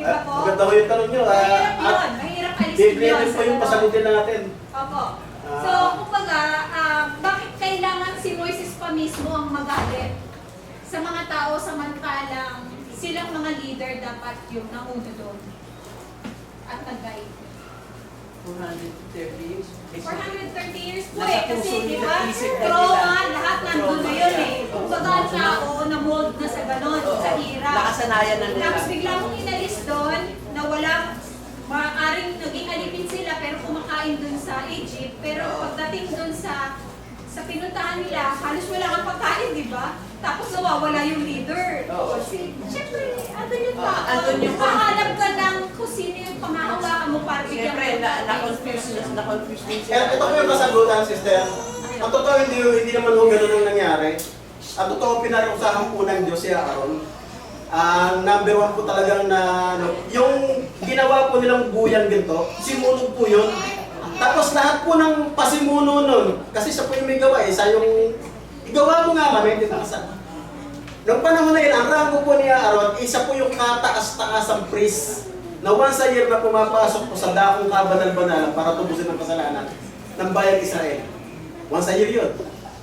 ba po? Maganda ko yung tanong nyo. Mahirap yun. Mahirap alisin yun. Bibigyan po yung pasagutin natin. Opo. So, kumbaga, bakit kailangan si Moises pa mismo ang magalit sa mga tao samantalang silang mga leader dapat yung nauna doon at nag-guide? 430 years. 430 years po Nasa kasi puso di nila, ba? isip na Trauma, nila. lahat nandun na yun eh. Kumbaga ang tao na mold na sa ganon, sa hirap. Nakasanayan na nila. Tapos bigla mong inalis doon na walang maaaring naging alipin sila pero kumakain doon sa Egypt. Pero pagdating doon sa pinuntahan nila, halos wala kang pagkain, di ba? Tapos nawawala yung leader. Oo. Kasi, syempre, andun yung tao. andun yung- Kahanap ka ng kung sino yung pamahawakan mo para bigyan Siyempre, mo. na-confuse din sila. Ito po yung kasagutan, sister. Ang totoo, hindi naman ho ganun ang nangyari. Ang totoo, pinarusahan po ng Diyos si Aaron. Ang number one po talagang na, yung ginawa po nilang buyang ginto, simunog po yun. Tapos lahat po ng pasimuno nun, kasi siya po yung may gawa eh, siya yung, igawa mo nga kami, hindi nakasal. Noong panahon na yun, ang rango po ni Aaron, isa po yung kataas-taasang priest na once a year na pumapasok po sa dakong kabanal-banalan para tubusin ang kasalanan ng bayang Israel. Once a year yun.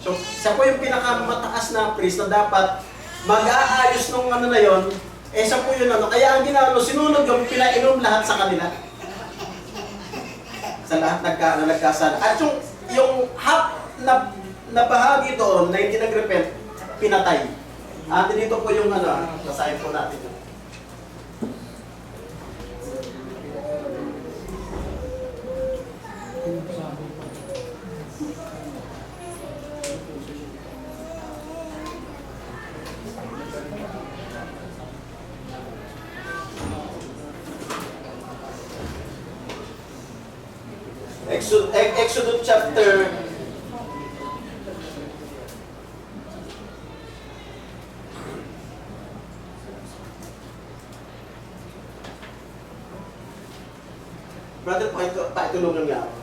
So, siya po yung pinakamataas na priest na dapat mag-aayos nung ano na yun, eh siya po yun ano. Kaya ang ginagawa, sinunog yung pinainom lahat sa kanila. Sa lahat nagkasala. At yung half na bahagi doon na hindi nag-repent, pinatay. At dito po yung ano, basahin po natin. Exodus chapter 'Brother, pakitulungan niya ako.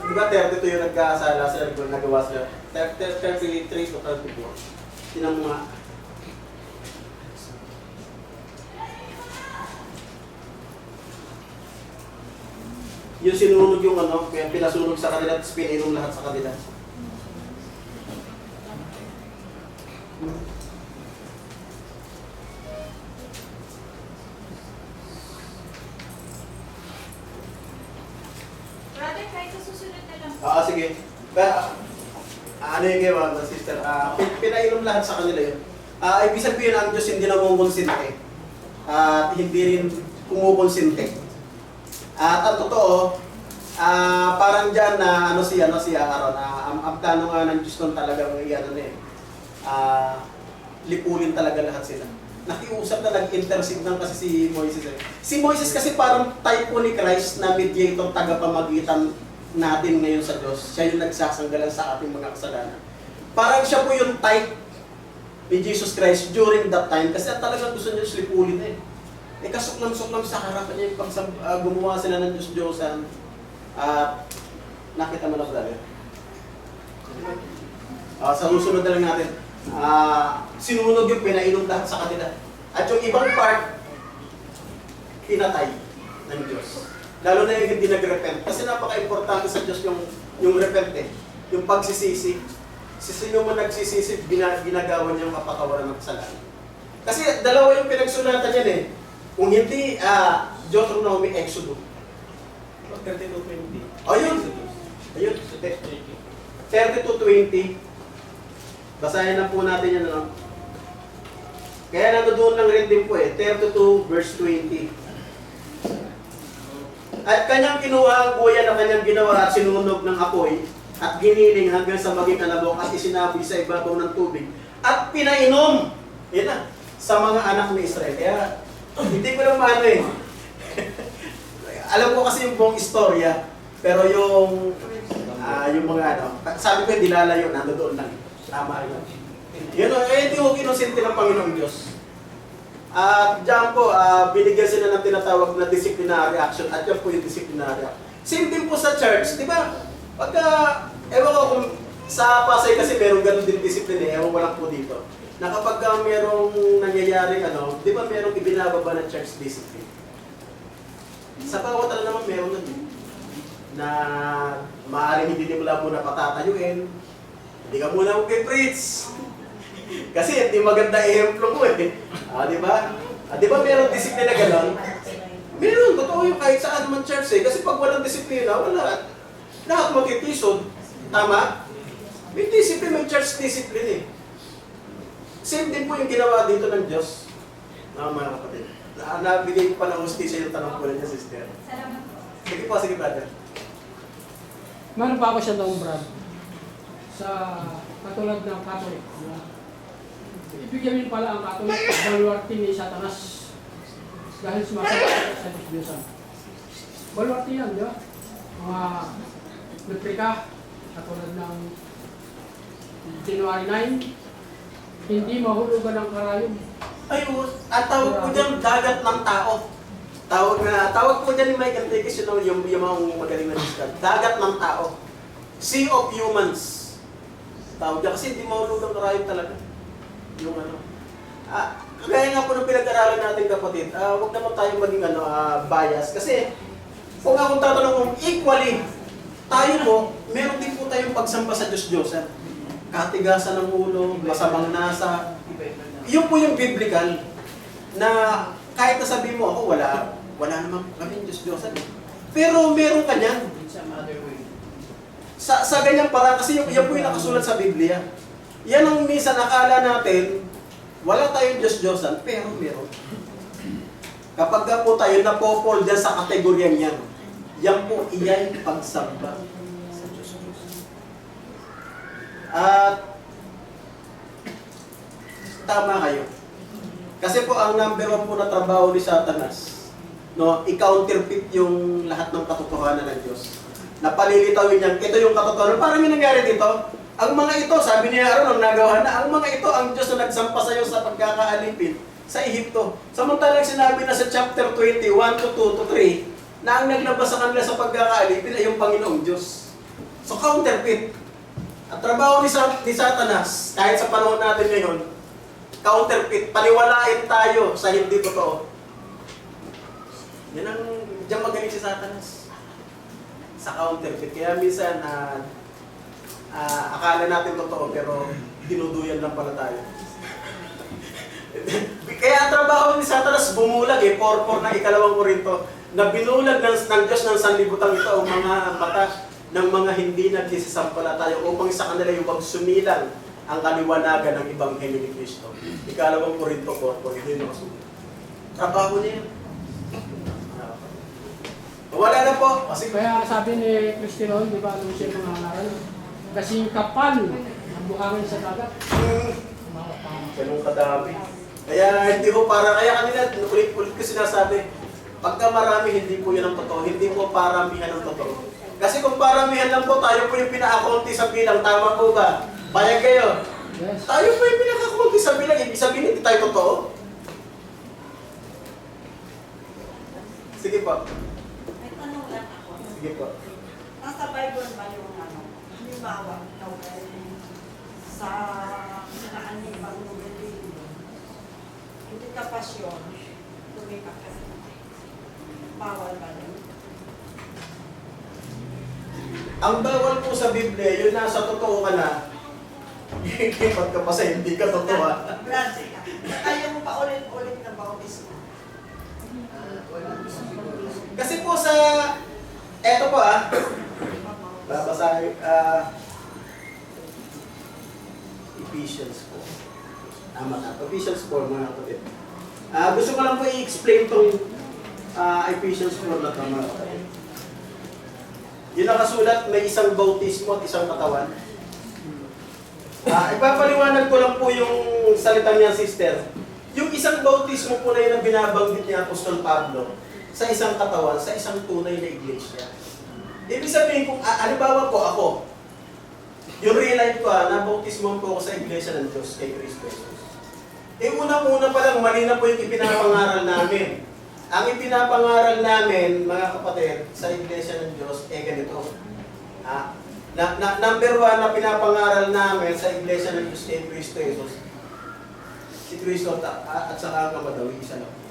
Di ba 32 yung nagkasala sa Ergon, nagawa sila? 33 to 34. Tinan mo nga. Yung sinunog yung ano, pinasunog sa kanila at pininom lahat sa kanila. Brother, kahit sa susunod na lang. Sige. Ano yung gawa, sister? Pinainom lahat sa kanila yun. Ibig sabihin ang Diyos hindi namumonsinte. At hindi rin kumukonsinte. At ang totoo, parang dyan na ano siya Aaron, ang plano nga ng Diyos nun talagang lipulin talaga lahat sila. Nakiusap na nag-intercede lang kasi si Moises. Si Moises kasi parang type po ni Christ na mediator, tagapamagitan natin ngayon sa Diyos. Siya yung nagsasanggalan sa ating mga kasalanan. Parang siya po yung type ni Jesus Christ during that time kasi talagang gusto niya lipulin eh. Kasuklam-suklam sa harapan niya yung gumawa sila ng Diyos-Diyosan. Nakita mo na brother. Sa susunod na lang natin. Sinunog yung pinainom lahat sa kanila. At yung ibang part, pinatay ng Diyos. Lalo na yung hindi nag-repent. Kasi napaka-importante sa Diyos yung repent eh. Yung pagsisisi. Sino man nagsisisi, ginagawa niya yung kapatawaran ng kasalanan. Kasi dalawa yung pinagsulatan niyan eh. Kung hindi, Deuteronomy, Exodus. 32:20. Ayun! 32:20. Basahin na po natin yan, ano? Kaya nandoon lang rin din po eh, 32 verse 20. At kanyang kinuha ang buya na kanyang ginawa at sinunog ng apoy at giniling hanggang sa maging alabok at isinabi sa ibabaw ng tubig at pinainom. Yan na, sa mga anak ni Israel. Kaya, hindi ko lang maano eh. Alam ko kasi yung buong istorya, pero yung mga ano, sabi ko hindi lalayo, nandoon lang. Tama yun. Yun o, hindi ko kinusinti ng Panginoong Diyos. At diyan po, binigyan sila ng tinatawag na disciplinary action at yan po yung disciplinary action. Same din po sa church, di ba? Pagka, ewan ko kung sa Pasay kasi meron ganun din discipline eh, ewan ko lang po dito. na kapag merong nangyayari, di ba merong ibinababa na church discipline? Sa bawat naman meron nun na maaaring hindi mo lang muna patatayuin, hindi ka muna mag-preach. Kasi hindi maganda ehemplo mo eh. Di ba? Di ba meron disiplina na gano'n? Meron, totoo yung kahit saan man church eh. Kasi pag walang disiplina, wala. Lahat magtitisod. Tama? May discipline, may church discipline eh. Same din po yung ginawa dito ng Diyos. Mga kapatid. Nabigay ko pa ng hustisya yung tanong ko niya, sister. Salamat po. Sige, brother. Meron pa ako siya noong Brad. Sa katulad ng Catholic. Ibigyan din pala ang Catholic baluarte ni Satanas. Dahil sumasagot sa Diyos. Baluarte yan, di ba? Mga metrika, katulad ng January 9, hindi mahulugan ng karayom. Ayun, at tawag po dyan, dagat ng tao. Tawag po dyan ni Mike Antiquis, yung mga magaling na discard. Dagat ng tao. Sea of humans. Tawag dyan, kasi hindi mahulugan karayom talaga. Yung kagaya nga po ng pinag-aralan natin kapatid, huwag naman tayong maging bias. Kasi, kung akong tatanong mo, equally, tayo po, meron din po tayong pagsamba sa Diyos-Diyosan. Katigasan ng ulo, masamang nasa. Yun po yung biblical, na kahit nasabi mo ako, wala naman kami Diyos-Diyosan. Pero meron ka niyan. Sa ganyang parang, kasi yan po yung nakasulat sa Biblia. Yan ang minsan nakala natin, wala tayong Diyos-Diyosan, pero meron. Kapag ka po tayo napopol dyan sa kategoryang yan, yan po iyay pagsamba sa Diyos-Diyos. At tama kayo. Kasi po ang number 1 po na trabaho ni Satanas, i-counterfeit yung lahat ng katotohanan ng Diyos. Napalilitawin niyan, ito yung katotohanan. Parang yung nangyari dito, ang mga ito, sabi ni Aaron, ang nagawa na, ang mga ito, ang Diyos na nagsampa sa iyo sa pagkakaalipin sa Ehipto. Samantalang sinabi na sa chapter 20, 1-2-3, na ang naglabas sa kanila sa pagkakaalipin ay yung Panginoong Diyos. So counterfeit. At trabaho ni Satanas, kahit sa panahon natin ngayon, counterfeit, paniwalain tayo sa hindi totoo. Yan ang diyan magaling si Satanas. Sa counterfeit. Kaya minsan, akala natin totoo, pero dinuduyan lang pala tayo. Kaya ang trabaho ni Satanas bumulag 4:4 ng 2 Korinto, na binulag ng Diyos ng sanlibutan ito ang mga mata ng mga hindi nagsisampalataya upang sa kanila yung magsumilang ang kaliwanagan ng Ebanghelyo ni Kristo. 2 Korinto 4:4, hindi nakasulat. Trabaho niya yun. Wala na po. Kasi Kaya sabi ni Cristiano, di ba, nung siya mga ngaral, kasing kapal ang buhangin sa dagat. ganun kadami. Kaya hindi ko kaya kanila, ulit-ulit ko sinasabi, pagka marami, hindi po yan ang totoo. Hindi po paramihan ang totoo. Kasi kung paramihan lang po, tayo po yung pinaka-konti sa bilang. Tama po ba? Payag kayo. Yes. Tayo po yung pinaka-konti sa bilang. Ibig sabihin, hindi tayo totoo. Sige po. May tanong lang ako. Sige po. Nasa Bible ba yung halimbawa, sa naanibang nobelin, hindi ka pasyon, tumipak ka sa bawal ba yun? Ang bawal po sa Biblia, yun nasa totoo ka na. Ikipat ka pa sa hindi ka totoo. Branche ka. Ayaw mo pa ulit-ulit na bautismo. Kasi po sa, eto po babasahin, Ephesians 4. Tama na, Ephesians 4 mga kapatid. Gusto ko lang po i-explain tong Ephesians 4 na tama. Yung nakasulat, may isang bautismo at isang katawan. Ipapaliwanag ko lang po yung salita niya, sister. Yung isang bautismo po na yun ang binabanggit ni Apostol Pablo sa isang katawan, sa isang tunay na iglesia. Ibig sabihin kung, halimbawa po ako, yung real life ko, nabautismo po ako sa iglesia ng Diyos kay Kristo Jesus. Unang-una pa lang, mali na po yung ipinapangaral namin. Ang ipinapangaral namin, mga kapatid, sa iglesia ng Diyos, ganito. Number 1 na pinapangaral namin sa iglesia ng Diyos kay Kristo Jesus, Si Cristo at saka ang Ama daw, isa lang.